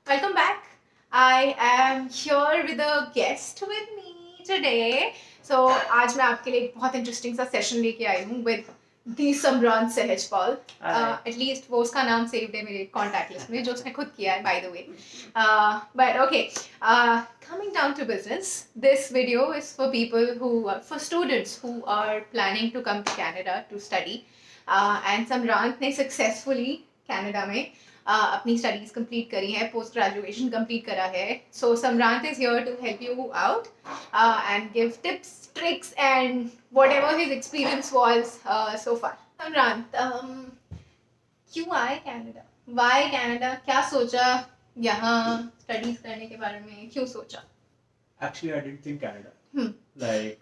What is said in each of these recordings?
Welcome back. I am here with a guest with me today. So आज मैं आपके लिए एक बहुत इंटरेस्टिंग सा सेशन लेके आई हूँ with the सम्रान Sahajpal. At least वो उसका नाम saved है मेरे contact list में जो उसने खुद किया है by the way. But okay, coming down to business, this video is for people for students who are planning to come to Canada to study. And सम्रान ने successfully Canada में अपनी स्टडीज कंप्लीट करी है, पोस्ट ग्रेजुएशन कंप्लीट करा है. So Samrant is here to help you out and give tips, tricks and whatever his experience was so far. Samrant, क्यों आए Canada? Why Canada? क्या सोचा यहाँ स्टडीज करने के बारे में? क्यों सोचा? Actually, I didn't think Canada. Hmm. Like,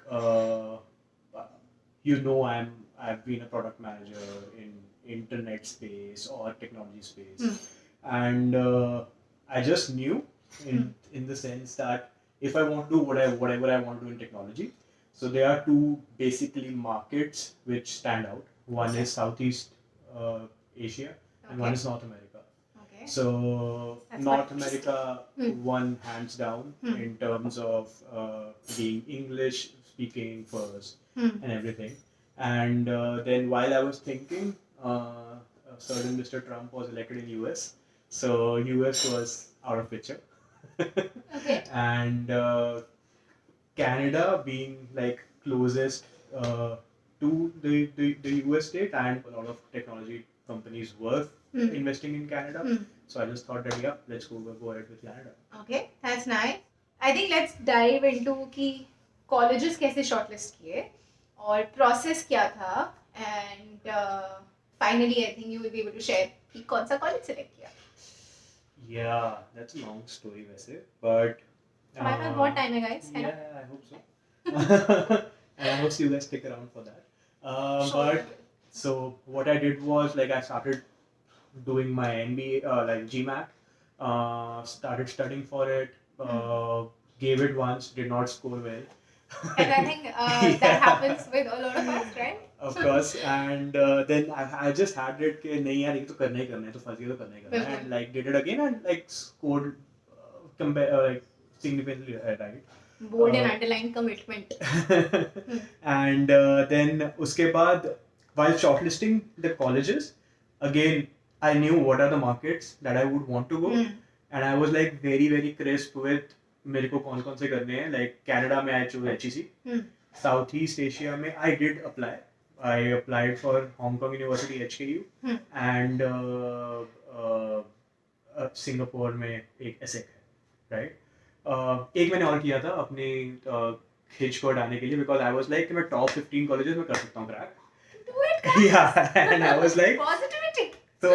I've been a product manager in internet space or technology space, and I just knew in the sense that if I want to do whatever I want to do in technology, so there are two basically markets which stand out. One is Southeast Asia, and one is North America. So That's North quite America won hands down in terms of being English speaking first and everything. And then while I was thinking, certain Mr. Trump was elected in US, so US was out of picture. Okay. And Canada being like closest to the US state, and a lot of technology companies were investing in Canada. So I just thought that let's go ahead with Canada. Okay, that's nice. I think let's dive into कि colleges कैसे shortlist किए और process क्या था, and finally I think you will be able to share कि कौन सा college select किया. Yeah, that's a long story वैसे, but हमारे पास बहुत time है guys, है ना? yeah, I hope so. And I hope you guys stick around for that. Sure. But so what I did was like I started doing my MBA, like GMAT, started studying for it, gave it once, did not score well. And I think that happens with a lot of us, right? Of course, and then I just had it कि नहीं यार ये तो करना ही करना है, तो फंस गया तो करना ही करना है, and like did it again and like scored like significantly right. Bold and underlined commitment. And then उसके बाद while shortlisting the colleges, again I knew what are the markets that I would want to go, and I was like very crisp with मेरे को कौन कौन से करने हैं. Like Canada में I chose HEC. Southeast Asia में I did apply. I applied for Hong Kong University HKU and Singapore में एक ESSEC है, right? एक मैंने और किया था अपने खिंच को हटाने के लिए, because I was like कि मैं top 15 colleges में कर सकता हूँ crack. Do it, guys. Yeah, and I was like Positivity. so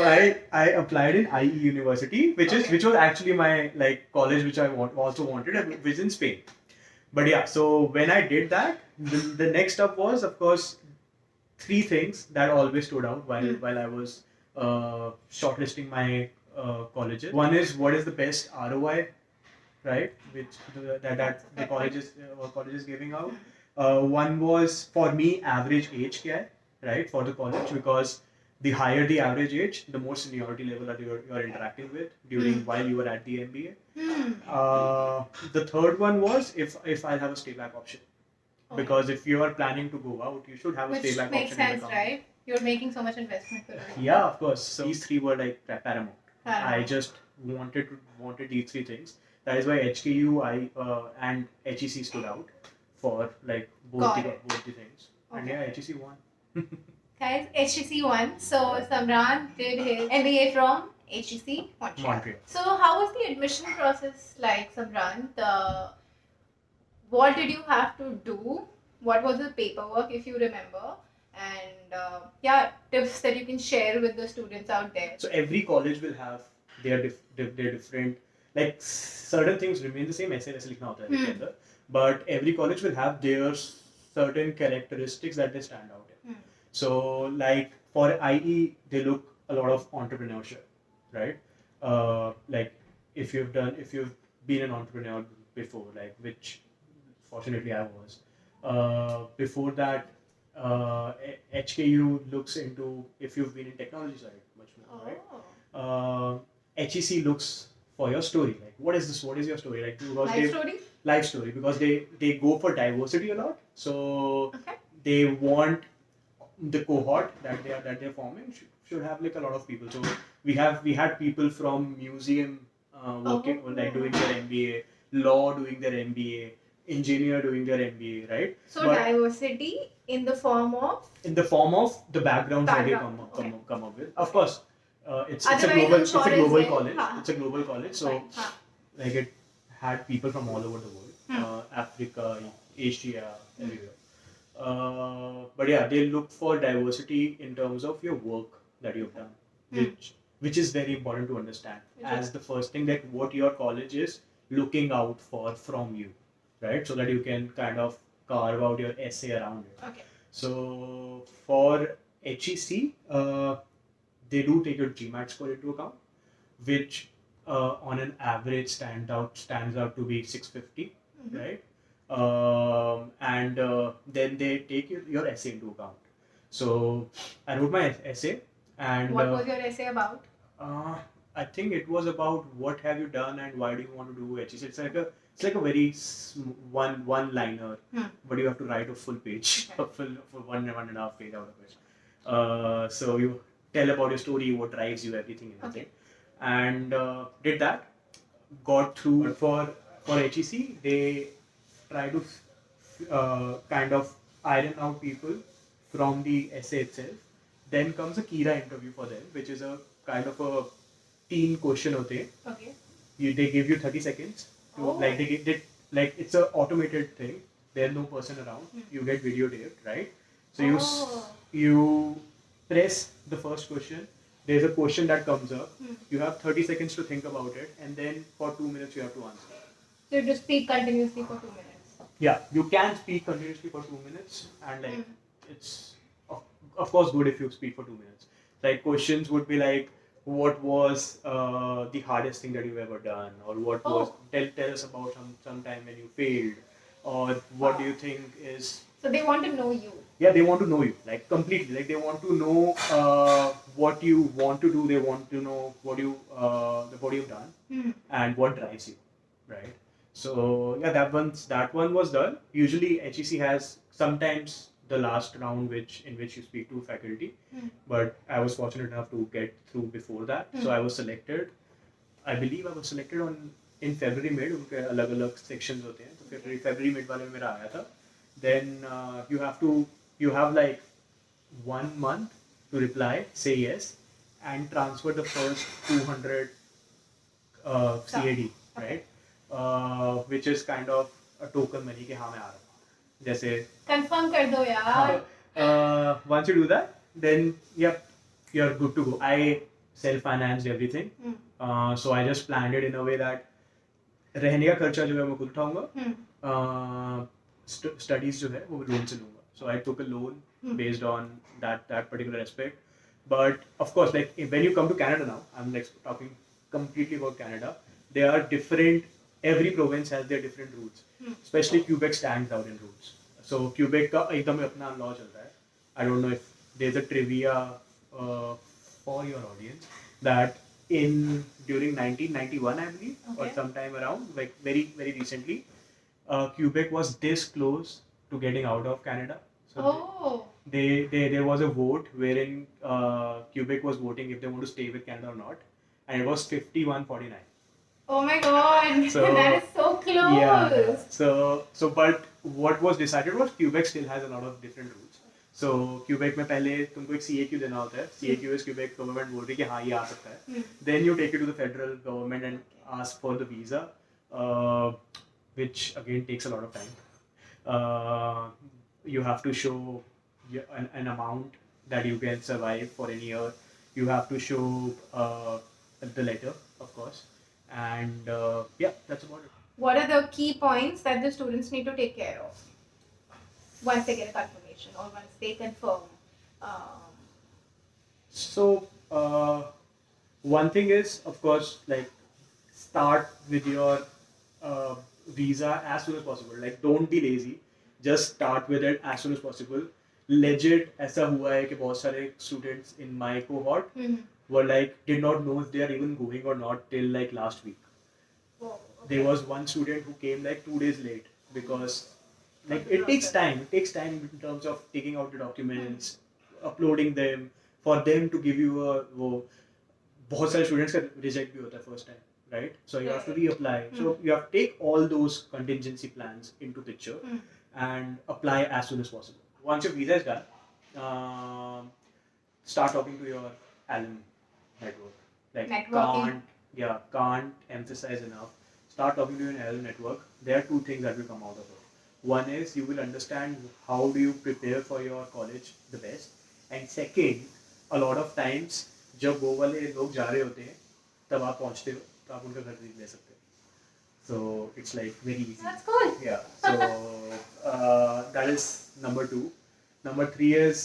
I applied in IE University, which was actually my like college which I also wanted, which is in Spain. But yeah, so when I did that, the next step was of course three things that always stood out while I was shortlisting my colleges. One is what is the best ROI, right? Which that the college is giving out. One was for me average age kya hai, right, for the college, because the higher the average age, the more seniority level that you're interacting with during while you are at the MBA. The third one was if I have a stay back option, because if you are planning to go out, you should have a stay back option. Which makes sense, right? You're making so much investment for it. Yeah, of course. So these three were like paramount. I just wanted these three things. That is why HKU and HEC stood out for like both the things. Okay. And yeah, HEC won. Guys, HEC won. So Samran did his MBA from HEC Montreal. So how was the admission process like, Samran? What did you have to do? What was the paperwork, if you remember? And tips that you can share with the students out there. So every college will have their different, like certain things remain the same. ऐसे लिखना होता है के अंदर, but every college will have their certain characteristics that they stand out in. So like for IE, they look a lot of entrepreneurship, right? Like if you've been an entrepreneur before, like which fortunately I was. Before that, HKU looks into if you've been in technology side much more, right? HEC looks for your story. Like, what is this? What is your story? Like, because Life story? Life story, because they go for diversity a lot. So Okay. they want the cohort that they're forming should have like a lot of people. So we had people from museum working like doing their MBA, law doing their MBA, engineer doing their MBA, right? So But diversity in the form of the backgrounds that they come up with. Of course, it's a Otherwise, global I'm sure it's a global is there. college. Huh. It's a global college, so Huh. like it had people from all over the world, Africa, Asia, everywhere. But yeah, they look for diversity in terms of your work that you've done, which is very important to understand as the first thing, that what your college is looking out for from you, right? So that you can kind of carve out your essay around it. Okay. So for HEC, they do take your GMAT score into account, which on an average stands out to be 650, right? And then they take your essay into account. So I wrote my essay, and what was your essay about? I think it was about what have you done and why do you want to do HEC. It's like a very one liner, but you have to write a full page, a full for one and a half page out of it. So you tell about your story, what drives you, everything, and did that. Got through. But for HEC, they try to kind of iron out people from the essay itself. Then comes a Kira interview for them, which is a kind of a teen question hote. Okay. They give you 30 seconds to like like it's an automated thing. There's no person around. You get videotaped, right? So you press the first question. There's a question that comes up. You have 30 seconds to think about it, and then for 2 minutes you have to answer. So you just speak continuously for 2 minutes. Yeah, you can speak continuously for 2 minutes, and like it's of course good if you speak for 2 minutes. Like questions would be like, what was the hardest thing that you've ever done, or what was tell us about some time when you failed, or what do you think is. So they want to know you. Yeah, they want to know you like completely. Like they want to know what you want to do. They want to know what you've done and what drives you, right? So yeah, that one was done. Usually HEC has sometimes the last round in which you speak to faculty, but I was fortunate enough to get through before that. So I was selected. I believe I was selected in February mid. उनके अलग अलग sections होते हैं, तो February mid वाले में मेरा आया था. Then you have like 1 month to reply, say yes, and transfer the first 200 CAD, right? Which is kind of a token money कि हाँ मैं आ रहा हूँ. जैसे Confirm कर दो यार. Once you do that, then yep, you're good to go. I self-financed everything, so I just planned it in a way that रहने का खर्चा जो है मैं खुद उठाऊंगा. Studies जो है वो loan से लूँगा. So I took a loan based on that particular aspect. But of course, like when you come to Canada now, I'm like talking completely about Canada. They are different. Every province has their different rules. Especially Quebec stands out in rules. So Quebec का एकदम अपना law चल रहा है. I don't know if there's a trivia for your audience that during 1991, I believe, or sometime around, like very very recently, Quebec was this close to getting out of Canada. So there was a vote wherein Quebec was voting if they want to stay with Canada or not, and it was 51-49. Oh my god, So, that is so close. Yeah. So but what was decided was Quebec still has a lot of different rules. So Quebec में पहले तुमको एक CAQ देना होता है. CAQ is Quebec government बोल रही है कि हाँ ये आ सकता है. Then you take it to the federal government and ask for the visa, which again takes a lot of time. You have to show an amount that you can survive for any year. You have to show the letter, of course, and yeah, that's about it. What are the key points that the students need to take care of once they get a confirmation or once they confirm? So one thing is, of course, like start with your visa as soon as possible. Like don't be lazy. Just start with it as soon as possible. Legit ऐसा हुआ है कि बहुत सारे students in my cohort were like did not know if they are even going or not till like last week. Whoa, There was one student who came like 2 days late because like it takes time. It takes time in terms of taking out the documents, uploading them, for them to give you a वो बहुत सारे students का reject भी होता है first time, right? So you have to reapply. So you have to take all those contingency plans into picture and apply as soon as possible. Once your visa is done, start talking to your alum network. Like Networking. can't emphasize enough. Start talking to your alum network. There are two things that will come out of it. One is you will understand how do you prepare for your college the best, and second, a lot of times जब वो वाले लोग जा रहे होते हैं तब आप पहुंचते हो तो आप उनका घर खरीद ले सकते हो. So it's like very easy. That's cool. Yeah. So that is number 2. Number 3 is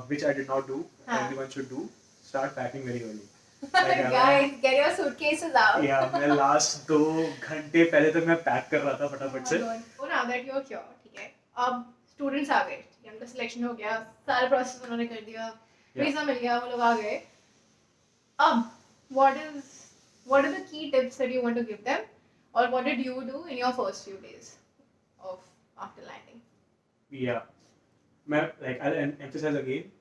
which I did not do. Everyone should do. Start packing very early. Guys, get your suitcases out. Yeah, मैं last 2 घंटे पहले तक मैं pack कर रहा था फटाफट से. Oh, now that you're here, ठीक है. अब स्टूडेंट्स आ गए, उनका सिलेक्शन हो गया, सारा प्रोसेस उन्होंने कर दिया, वीजा मिल गया, वो लोग आ गए. अब what are the key tips that you want to give them, or what did you do in your first few days of after landing? Yeah, I'll emphasize again,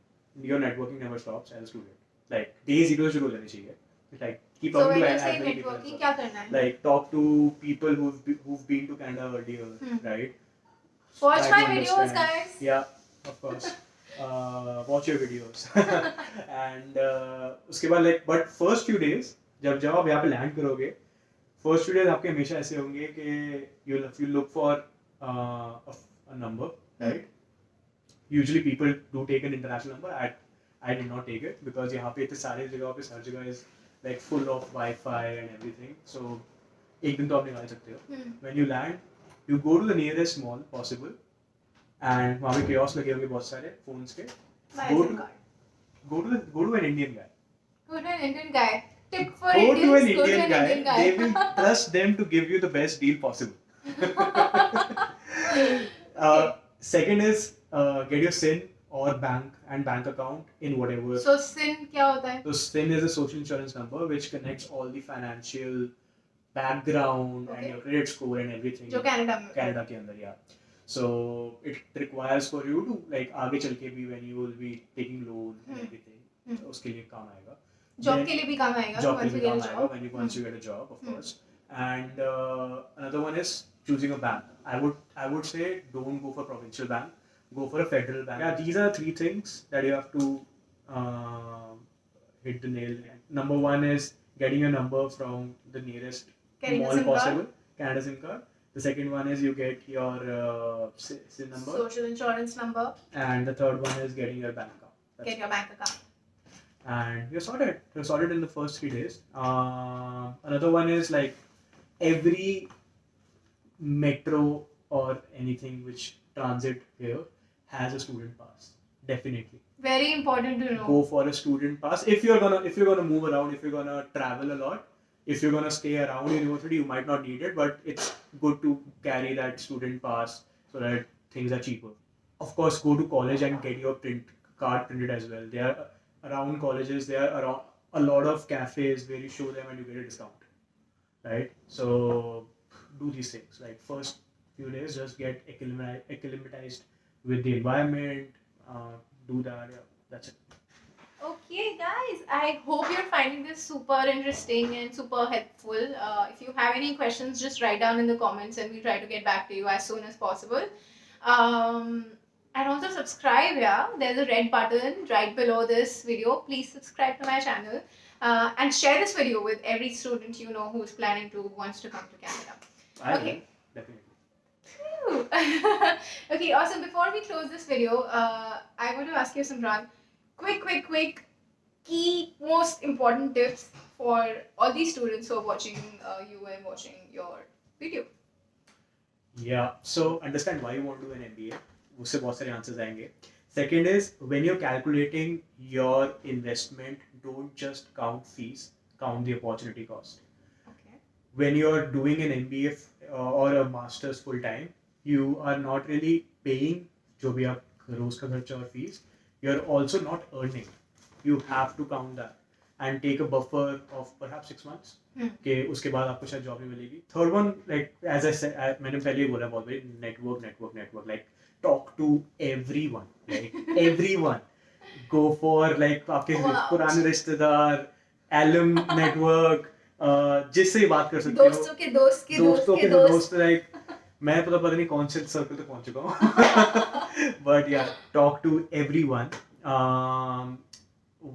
your networking never stops as a student. Like day 0 शुरू हो जानी चाहिए. Like keep So talking when to you as say many people as networking, possible. क्या करना है? Like talk to people who've been to Canada earlier, right? Watch Try my to videos, understand. guys. Yeah, of course. Watch your videos. And उसके बाद like but first few days जब आप यहाँ पे land करोगे, first few days आपके हमेशा ऐसे होंगे कि you look for a number, right? Usually people do take an international number. I did not take it because यहाँ पे इतने सारे जगहों पे हर जगह is like full of Wi-Fi and everything. So एक दिन तो आप निकाल सकते हो. When you land, you go to the nearest mall possible, and वहाँ पे chaos लगे होंगे बहुत सारे phones के. My Go SIM to- card. Go to an Indian guy. Go to an Indian guy. Tip for Go Indians, to an go to Indian an guy. Indian guy. They will trust them to give you the best deal possible. Second is get your SIN or bank account in whatever. So SIN क्या होता है? So SIN is a social insurance number which connects all the financial background and your credit score and everything. जो Canada में. Canada के अंदर, yeah. So it requires for you to like आगे चल के भी when you will be taking loan and everything. तो उसके लिए काम आएगा. Job के लिए भी काम आएगा. Job के once लिए you काम get a आएगा job. once you get a job, of course. And another one is choosing a bank. I would say don't go for provincial bank. Go for a federal bank. Yeah, these are 3 things that you have to hit the nail. Number 1 is getting a number from the nearest Getting a mall SIM card. possible. Canada SIM card. The second one is you get your SIN number. Social insurance number. And the third one is getting your bank account. That's Get your bank account. and you're sorted. You're sorted in the first 3 days. Another one is like every metro or anything which transit here has a student pass. Definitely Very important to know. go for a student pass if you're gonna move around, if you're gonna travel a lot, if you're gonna stay around university. You might not need it, but it's good to carry that student pass so that things are cheaper. Of course, go to college and get your card printed as well. They are around colleges. They are around a lot of cafes where you show them and you get a discount, right? So do these things. Like first few days, just get acclimatized with the environment. Do that. Yeah, that's it. Okay, guys, I hope you're finding this super interesting and super helpful. If you have any questions, just write down in the comments and we'll try to get back to you as soon as possible. And also subscribe, yeah. There's a red button right below this video. Please subscribe to my channel and share this video with every student you know who's planning to wants to come to Canada. I Okay. will, definitely. Okay, awesome. Before we close this video, I want to ask you, Simran, quick, key, most important tips for all these students who are watching you and watching your video. Yeah, so understand why you want to do an MBA. उससे बहुत सारे answers आएंगे. Second is when you're calculating your investment, don't just count fees, count the opportunity cost. Okay. When you're doing an MBA or a master's full time, you are not really paying जो भी आप रोज का खर्चा और fees. You're also not earning. You have to count that. and take a buffer of perhaps 6 months. कि उसके बाद आपको शायद जॉब नहीं मिलेगी. Third one, like as I said, मैंने पहले ही बोला बहुत बारी, network, like talk to everyone, like everyone. Go for like आपके पुराने रिश्तेदार, alum network, जिससे बात कर सकते हो. दोस्तों के दोस्त, like मैं पता नहीं कौन से सर्कल तक पहुंच चुका हूँ. But yeah, talk to everyone.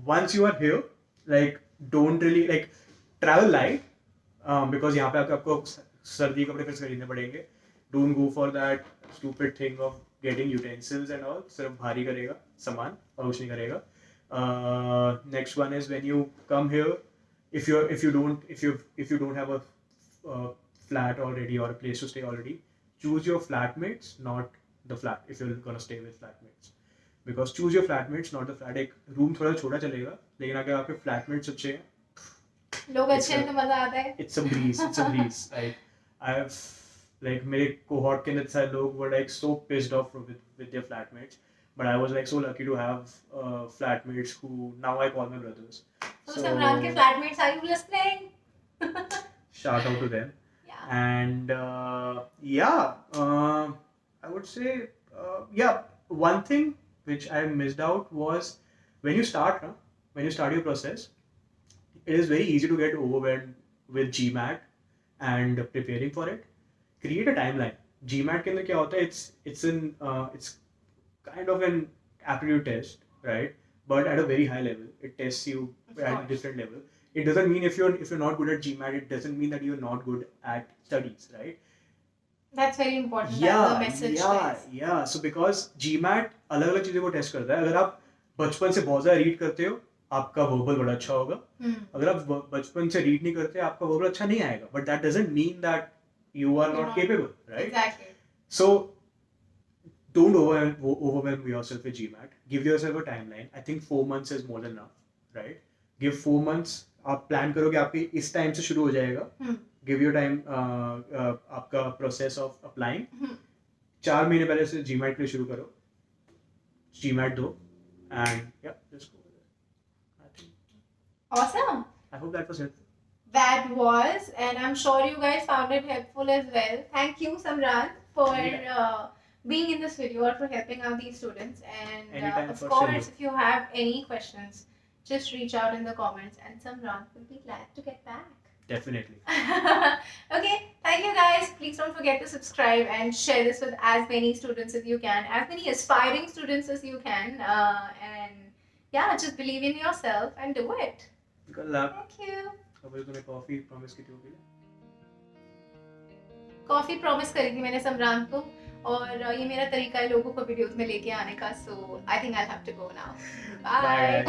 Once you are here, like don't really like travel light, because यहाँ पे आपको सर्दी के कपड़े फिर से खरीदने पड़ेंगे. Don't go for that stupid thing of getting utensils and all. सिर्फ भारी करेगा सामान और कुछ नहीं करेगा. Next one is when you come here, if you don't have a flat already or a place to stay already, choose your flatmates, not the flat. If you're gonna stay with flatmates, because choose your flatmates, not the flat. एक room थोड़ा छोटा चलेगा, लेकिन अगर आपके flatmates अच्छे हैं, लोग अच्छे हैं तो मजा आता है. It's a breeze. Like I've like मेरे cohort के अंदर सारे लोग were like so pissed off with their flatmates, but I was like so lucky to have flatmates who now I call my brothers. So Samran के flatmates, are you listening? Shout out to them. Yeah. And I would say one thing which I missed out was when you start your process, it is very easy to get overwhelmed with GMAT and preparing for it. Create a timeline. GMAT के अंदर क्या होता है? It's kind of an aptitude test, right? But at a very high level, it tests you at a different level. It doesn't mean if you're not good at GMAT, it doesn't mean that you're not good at studies, right? That's very important. The message. Yeah. So because GMAT अलग-अलग चीजों को test करता है. अगर आप बचपन से बहुत ज़्यादा रीड करते हो, आपका वर्बल बड़ा अच्छा होगा. अगर आप बचपन से रीड नहीं करते, आपका वर्बल अच्छा नहीं आएगा. But that doesn't mean that you are not capable, right? Exactly. So don't overwhelm yourself with GMAT. Give yourself a timeline. I think 4 months is more than enough, right? Give 4 months. आप plan करो कि आपके इस time से शुरू हो जाएगा. Give your time आपका प्रोसेस ऑफ अप्लाइंग. 4 महीने पहले से GMAT के लिए शुरू करो. GMAT दो and just go with it. Awesome. I hope that was helpful. That was, and I'm sure you guys found it helpful as well. Thank you, Samran, for being in this video or for helping out these students. And of course, if you have any questions, just reach out in the comments and Samran will be glad to get back. Definitely. Okay, thank you guys. Please don't forget to subscribe and share this with as many students as you can, as many aspiring students as you can. And just believe in yourself and do it. Good luck. Thank you. अब तूने coffee promise की थी. Coffee promise करी थी मैंने समरान को, और ये मेरा तरीका है लोगों को वीडियोस में लेके आने का. So I think I have to go now. Bye.